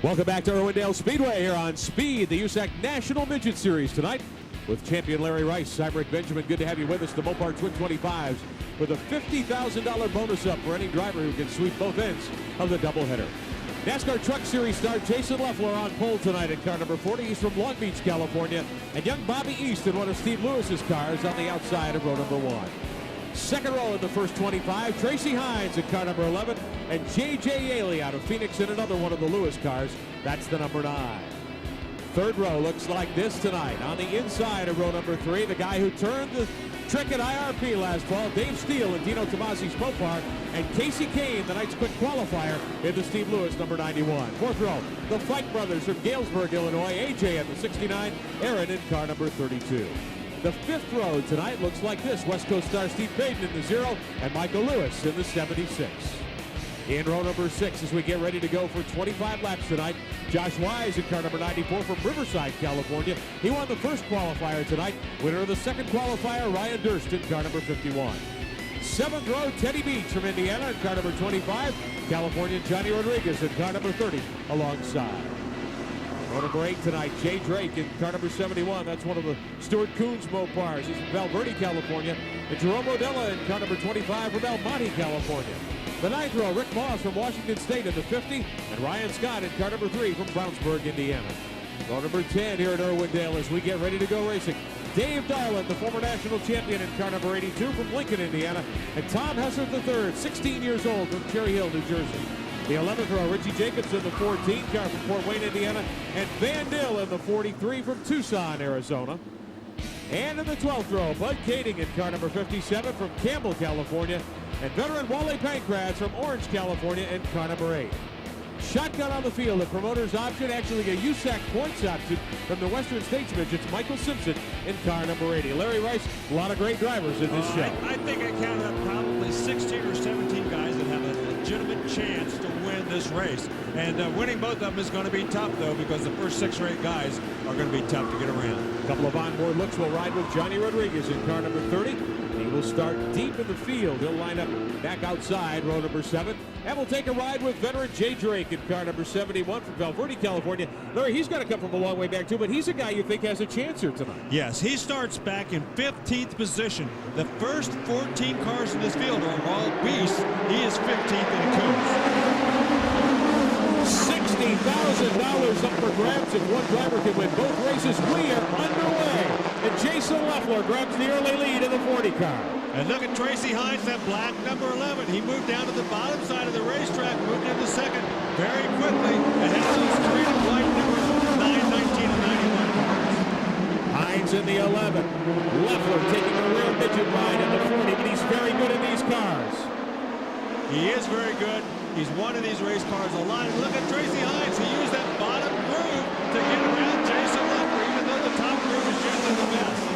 Welcome back to Irwindale Speedway here on Speed, the USAC National Midget Series tonight with champion Larry Rice. I'm Rick Benjamin. Good to have you with us. The Mopar Twin 25's with a $50,000 bonus up for any driver who can sweep both ends of the doubleheader. NASCAR Truck Series star Jason Leffler on pole tonight in car number 40. He's from Long Beach, California. And young Bobby East in one of Steve Lewis's cars on the outside of row number 1. Second row in the first 25, Tracy Hines in car number 11, and J.J. Yaley out of Phoenix in another one of the Lewis cars. That's the number 9. Third row looks like this tonight. On the inside of row number 3, the guy who turned the trick at IRP last fall, Dave Steele and Dino Tomasi's Mopar, and Casey Kane, the night's quick qualifier, in the Steve Lewis number 91. Fourth row, the Fike brothers from Galesburg, Illinois, A.J. at the 69, Aaron in car number 32. The fifth row tonight looks like this. West Coast star Steve Payton in the 0 and Michael Lewis in the 76. In row number 6 as we get ready to go for 25 laps tonight, Josh Wise in car number 94 from Riverside, California. He won the first qualifier tonight. Winner of the second qualifier, Ryan Durst in car number 51. Seventh row, Teddy Beach from Indiana in car number 25. Californian Johnny Rodriguez in car number 30 alongside. Row number 8 tonight, Jay Drake in car number 71. That's one of the Stuart Coons Mopars. He's from Val Verde, California. And Jerome Odella in car number 25 from El Monte, California. The ninth row, Rick Moss from Washington State in the 50. And Ryan Scott in car number 3 from Brownsburg, Indiana. Row number 10 here at Irwindale as we get ready to go racing. Dave Darland, the former national champion in car number 82 from Lincoln, Indiana. And Tom Hessert III, 16 years old from Cherry Hill, New Jersey. The 11th row, Richie Jacobs in the 14 car from Fort Wayne, Indiana, and Van Dill in the 43 from Tucson, Arizona. And in the 12th row, Bud Kading in car number 57 from Campbell, California, and veteran Wally Pankratz from Orange, California in car number 8. Shotgun on the field, a promoter's option, actually a USAC points option from the Western States Midgets, Michael Simpson in car number 80. Larry Rice, a lot of great drivers in this show. I think I counted up probably 16 or 17 guys that have a legitimate chance to win this race. And winning both of them is going to be tough, though, because the first 6 or 8 guys are going to be tough to get around. A couple of onboard looks will ride with Johnny Rodriguez in car number 30. He will start deep in the field. He'll line up back outside row number 7. And we'll take a ride with veteran Jay Drake in car number 71 from Val Verde, California. Larry, he's got to come from a long way back, too, but he's a guy you think has a chance here tonight. Yes, he starts back in 15th position. The first 14 cars in this field are all beasts. He is 15th in the Coons. $60,000 up for grabs if one driver can win both races. We are underway. And Jason Leffler grabs the early lead in the 40 car. And look at Tracy Hines, that black number 11. He moved down to the bottom side of the racetrack, moved into second very quickly, and has those 3 white numbers 9, 19, and 91 cars. Hines in the 11. Leffler taking a rear midget ride in the 40, but he's very good in these cars. He is very good. He's won in these race cars a lot. And look at Tracy Hines. He used that bottom groove to get around Jason Leffler, even though the top groove is generally the best.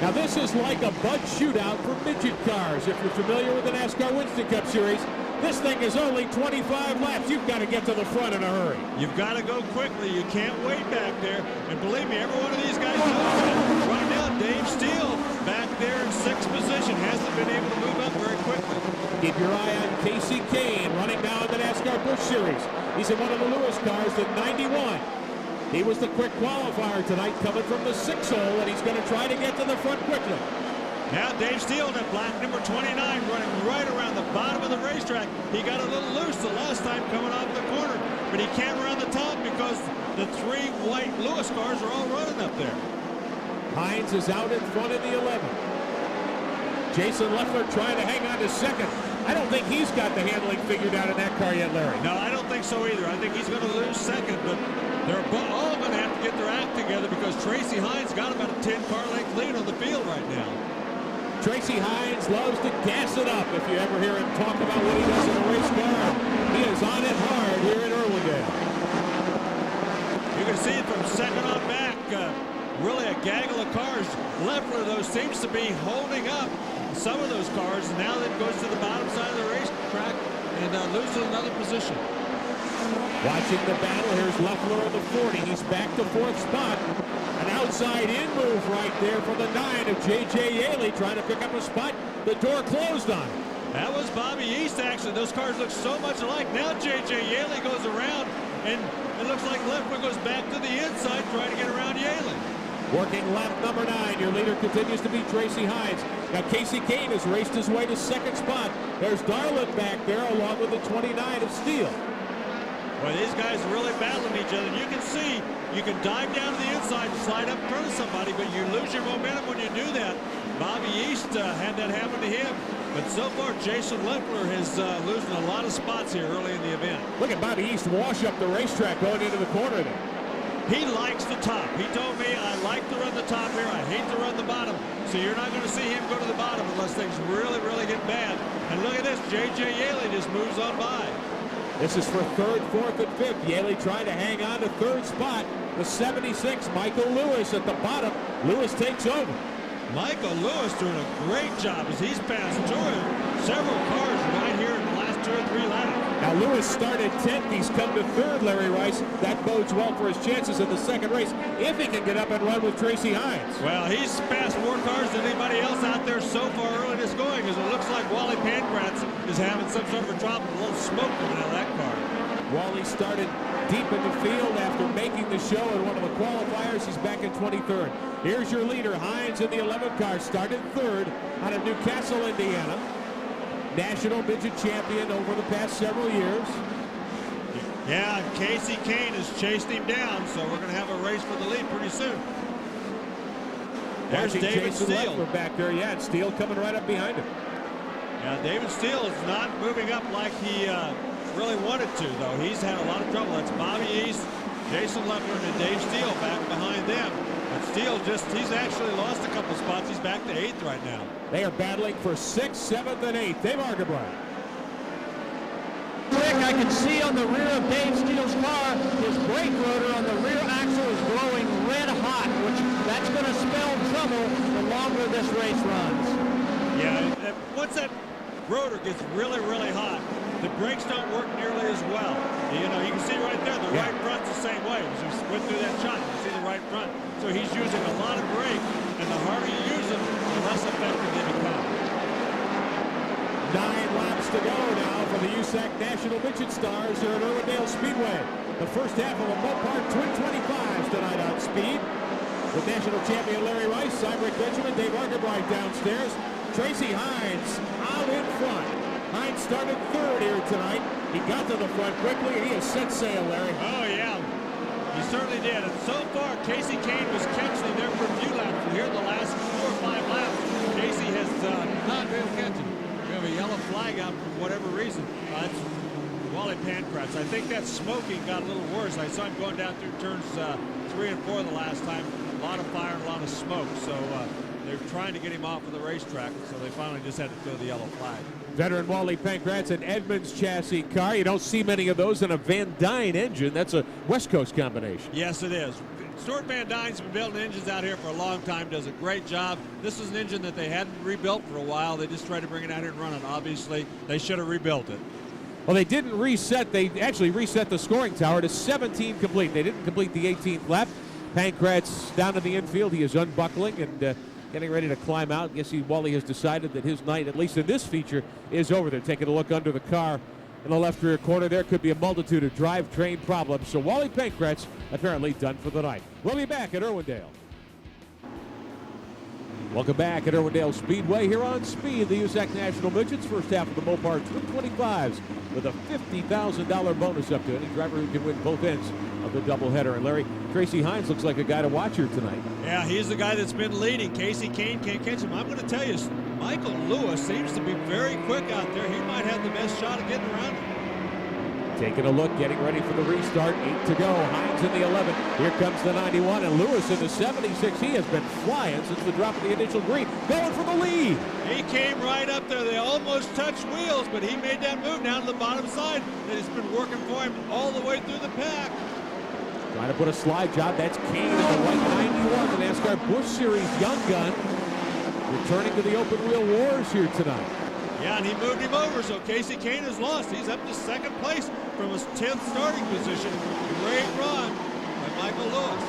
Now this is like a Bud shootout for midget cars. If you're familiar with the NASCAR Winston Cup Series, this thing is only 25 laps. You've got to get to the front in a hurry. You've got to go quickly. You can't wait back there. And believe me, every one of these guys knows that. Right now, Dave Steele back there in 6th position hasn't been able to move up very quickly. Keep your eye on Casey Kane running now in the NASCAR Busch Series. He's in one of the Lewis cars, the 91. He was the quick qualifier tonight coming from the 6 hole, and he's going to try to get to the front quickly. Now Dave Steele, that black number 29, running right around the bottom of the racetrack. He got a little loose the last time coming off the corner, but he can't run the top because the 3 white Lewis cars are all running up there. Hines is out in front of the 11. Jason Leffler trying to hang on to second. I don't think he's got the handling figured out in that car yet, Larry. No, I don't think so either. I think he's going to lose second, but they're all going to have to get their act together because Tracy Hines got about a 10-car length lead on the field right now. Tracy Hines loves to gas it up. If you ever hear him talk about what he does in a race car, he is on it hard here in Irwindale. You can see it from second on back. Really a gaggle of cars. Leffler, though, seems to be holding up some of those cars. Now that goes to the bottom side of the racetrack and loses another position. Watching the battle, here's Leffler in the 40. He's back to 4th spot. An outside in move right there for the 9 of J.J. Yaley trying to pick up a spot. The door closed on him. That was Bobby East, actually. Those cars look so much alike. Now J.J. Yaley goes around and It looks like Leffler goes back to the inside trying to get around Yaley. Working lap number 9. Your leader continues to be Tracy Hines. Now Casey Kane has raced his way to second spot. There's Darlin back there along with the 29 of Steele. Well, these guys are really battling each other. You can see you can dive down to the inside and slide up in front of somebody, but you lose your momentum when you do that. Bobby East had that happen to him. But so far, Jason Leffler is losing a lot of spots here early in the event. Look at Bobby East wash up the racetrack going into the corner there. He likes the top. He told me, I like to run the top here. I hate to run the bottom. So you're not going to see him go to the bottom unless things really, really get bad. And look at this. J.J. Yaley just moves on by. This is for 3rd, 4th, and 5th. Yaley trying to hang on to 3rd spot. The 76, Michael Lewis at the bottom. Lewis takes over. Michael Lewis doing a great job as he's passed several cars right here in the last 2 or 3 laps. Now Lewis started 10th. He's come to 3rd, Larry Rice. That bodes well for his chances in the second race if he can get up and run with Tracy Hines. Well, he's passed more cars than anybody else out there so far early this going, as it looks like Wally Pankratz is having some sort of a drop, a little smoke coming out of that car. Wally started deep in the field after making the show in one of the qualifiers. He's back in 23rd. Here's your leader, Hines, in the 11th car. Started 3rd out of Newcastle, Indiana. National midget champion over the past several years. Yeah, and Casey Kane has chased him down, so we're going to have a race for the lead pretty soon. There's David Steele. We're back there, yeah, and Steele coming right up behind him. Yeah, David Steele is not moving up like he really wanted to, though. He's had a lot of trouble. That's Bobby East, Jason Leffler, and Dave Steele back behind them. But Steele he's actually lost a couple spots. He's back to 8th right now. They are battling for 6th, 7th, and 8th. Dave Argabright. Rick, I can see on the rear of Dave Steele's car, his brake rotor on the rear axle is glowing red hot, which that's going to spell trouble the longer this race runs. Yeah, once that rotor gets really, really hot, the brakes don't work nearly as well. You know, you can see right there, the right front's the same way. As we went through that shot, you can see the right front. So he's using a lot of brake, and the harder you use them, the less effective they become. 9 laps to go now for the USAC National Midget Stars here at Irwindale Speedway. The first half of the Mopar Twin 25's tonight on Speed. With national champion Larry Rice, Cyberic Benjamin, Dave Argabright downstairs. Tracy Hines out in front. Hines started 3rd here tonight. He got to the front quickly, and he has set sail, Larry. Oh, yeah. He certainly did. And so far, Casey Kane was catching him there for a few laps. But here in the last 4 or 5 laps, Casey has not been catching. We have a yellow flag out for whatever reason. That's Wally Pankratz. I think that smoking got a little worse. I saw him going down through turns 3 and 4 the last time. A lot of fire and a lot of smoke. So they're trying to get him off of the racetrack. So they finally just had to throw the yellow flag. Veteran Wally Pankratz, an Edmunds chassis car. You don't see many of those in a Van Dyne engine. That's a West Coast combination. Yes, it is. Stuart Van Dyne's been building engines out here for a long time, does a great job. This is an engine that they hadn't rebuilt for a while. They just tried to bring it out here and run it. Obviously, they should have rebuilt it. Well, they didn't reset. They actually reset the scoring tower to 17 complete. They didn't complete the 18th lap. Pankratz down in the infield. He is unbuckling and getting ready to climb out. I guess Wally has decided that his night, at least in this feature, is over. They're taking a look under the car in the left rear corner. There could be a multitude of drivetrain problems. So Wally Pankratz apparently done for the night. We'll be back at Irwindale. Welcome back at Irwindale Speedway here on Speed. The USAC National Midgets, first half of the Mopar 25's with a $50,000 bonus up to any driver who can win both ends of the doubleheader. And Larry, Tracy Hines looks like a guy to watch here tonight. Yeah, he's the guy that's been leading. Casey Kane can't catch him. I'm going to tell you, Michael Lewis seems to be very quick out there. He might have the best shot of getting around him. Taking a look, getting ready for the restart. 8 to go. Hines in the 11. Here comes the 91, and Lewis in the 76. He has been flying since the drop of the initial green. Going for the lead. He came right up there. They almost touched wheels, but he made that move down to the bottom side. That has been working for him all the way through the pack. Trying to put a slide job. That's Kane in the white 91, the NASCAR Busch Series Young Gun. Returning to the open wheel wars here tonight. Yeah, and he moved him over, so Casey Kane has lost. He's up to 2nd place from his 10th starting position. Great run by Michael Lewis.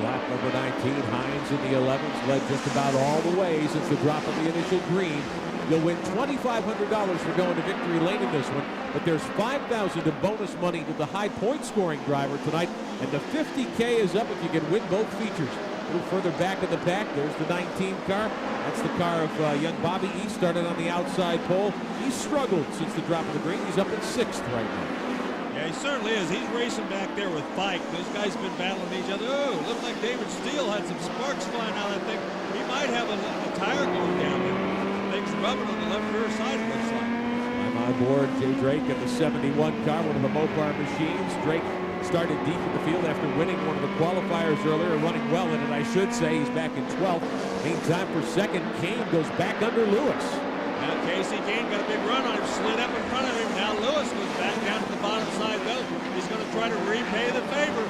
Lap number 19, Hines in the 11th, led just about all the way since the drop of the initial green. You'll win $2,500 for going to victory lane in this one. but there's $5,000 in bonus money to the high point scoring driver tonight, and the $50K is up if you can win both features. A little further back in the pack, there's the 19 car. That's the car of young Bobby. He started on the outside pole. He's struggled since the drop of the green. He's up in 6th right now. Yeah, he certainly is. He's racing back there with Fike. Those guys have been battling each other. Oh, looked like David Steele had some sparks flying out. I think he might have a tire going down there. Things rubbing on the left rear side, it looks like. I'm on board Jay Drake in the 71 car, one of the Mopar machines. Drake started deep in the field after winning one of the qualifiers earlier, running well in it, I should say. He's back in 12th. Meantime, for second, Kane goes back under Lewis. Now Casey Kane got a big run on him, slid up in front of him. Now Lewis goes back down to the bottom side belt. He's going to try to repay the favor.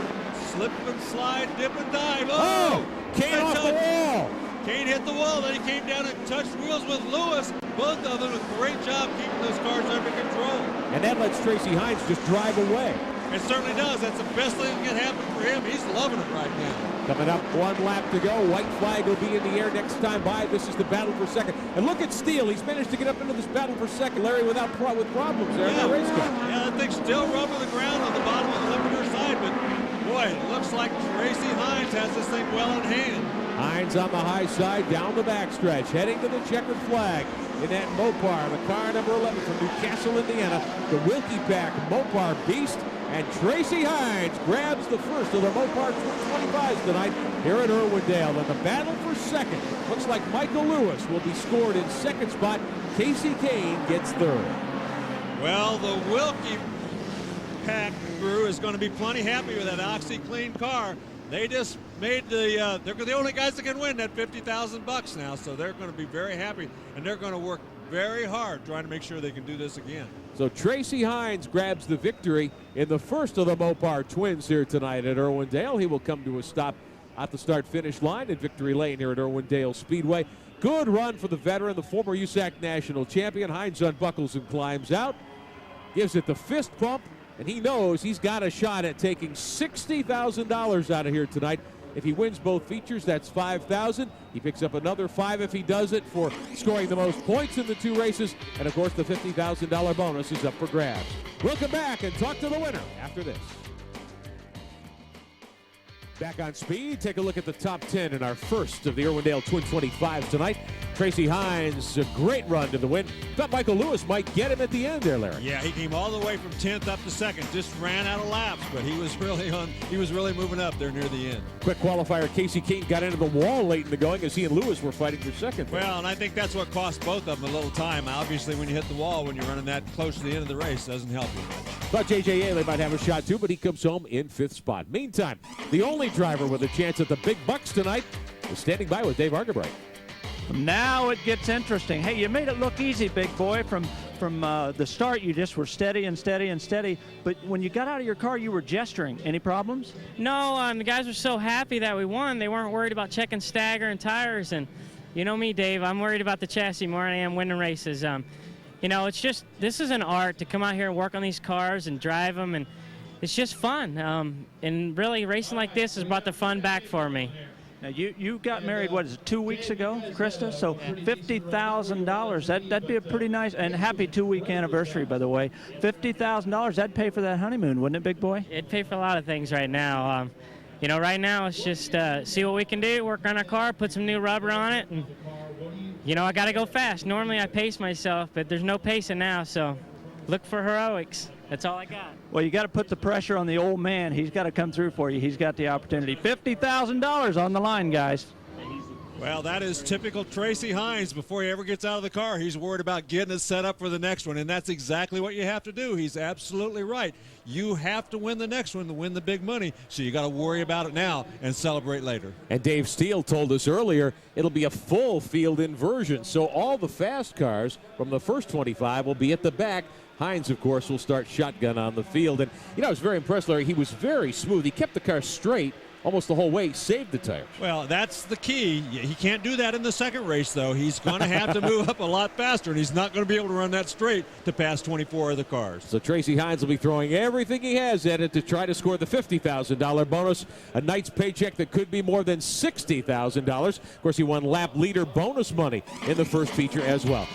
Slip and slide, dip and dive. Oh! Kane off the wall! Kane hit the wall, then he came down and touched wheels with Lewis. Both of them a great job keeping those cars under control. And that lets Tracy Hines just drive away. It certainly does. That's the best thing that can happen for him. He's loving it right now. Coming up, 1 lap to go. White flag will be in the air next time by. This is the battle for second. And look at Steele. He's managed to get up into this battle for second, Larry, with problems there in the race car. Yeah, that thing's still rubbing the ground on the bottom of the left rear side, but boy, it looks like Tracy Hines has this thing well in hand. Hines on the high side, down the backstretch, heading to the checkered flag in that Mopar, the car number 11 from Newcastle, Indiana, the Wilkie Pack Mopar Beast. And Tracy Hines grabs the first of the Mopar 25's tonight here at Irwindale. And the battle for second. Looks like Michael Lewis will be scored in second spot. Casey Kane gets third. Well, the Wilkie Pack crew is going to be plenty happy with that OxyClean car. They just made they're the only guys that can win that $50,000 now, so they're going to be very happy, and they're going to work very hard trying to make sure they can do this again. So Tracy Hines grabs the victory in the first of the Mopar twins here tonight at Irwindale. He will come to a stop at the start-finish line at Victory Lane here at Irwindale Speedway. Good run for the veteran, the former USAC national champion. Hines unbuckles and climbs out, gives it the fist pump, and he knows he's got a shot at taking $60,000 out of here tonight. If he wins both features, that's $5,000. He picks up another $5 if he does it for scoring the most points in the 2 races. And, of course, the $50,000 bonus is up for grabs. We'll come back and talk to the winner after this. Back on Speed, take a look at the top 10 in our first of the Irwindale Twin 25s tonight. Tracy Hines, a great run to the win. Thought Michael Lewis might get him at the end there, Larry. Yeah, he came all the way from 10th up to 2nd, just ran out of laps, but he was really moving up there near the end. Quick qualifier, Casey Kane got into the wall late in the going as he and Lewis were fighting for second. Well, and I think that's what cost both of them a little time. Obviously, when you hit the wall, when you're running that close to the end of the race, doesn't help you much. Thought J.J. Ailey might have a shot too, but he comes home in 5th spot. Meantime, the only driver with a chance at the big bucks tonight is standing by with Dave Argabright. Now it gets interesting. Hey, you made it look easy, big boy. From the start, you just were steady and steady and steady. But when you got out of your car, you were gesturing. Any problems? No, the guys were so happy that we won. They weren't worried about checking stagger and tires. And you know me, Dave, I'm worried about the chassis more than I am winning races. You know, it's just, this is an art to come out here and work on these cars and drive them. And it's just fun. And really, racing like this has brought the fun back for me. Now, you got married, what is it, 2 weeks ago, Krista? So $50,000, that'd be a pretty nice, and happy 2-week anniversary, by the way. $50,000, that'd pay for that honeymoon, wouldn't it, big boy? It'd pay for a lot of things right now. You know, right now it's just see what we can do, work on our car, put some new rubber on it, and, you know, I got to go fast. Normally I pace myself, but there's no pacing now, so look for heroics. That's all I got. Well, you got to put the pressure on the old man. He's got to come through for you. He's got the opportunity. $50,000 on the line, guys. Well, that is typical Tracy Hines. Before he ever gets out of the car, he's worried about getting it set up for the next one, and that's exactly what you have to do. He's absolutely right. You have to win the next one to win the big money, so you got to worry about it now and celebrate later. And Dave Steele told us earlier it'll be a full field inversion, so all the fast cars from the first 25 will be at the back. Hines, of course, will start shotgun on the field. And, you know, I was very impressed, Larry. He was very smooth. He kept the car straight almost the whole way, saved the tires. Well, that's the key. He can't do that in the second race, though. He's going to have to move up a lot faster, and he's not going to be able to run that straight to pass 24 of the cars. So Tracy Hines will be throwing everything he has at it to try to score the $50,000 bonus, a night's paycheck that could be more than $60,000. Of course, he won lap leader bonus money in the first feature as well.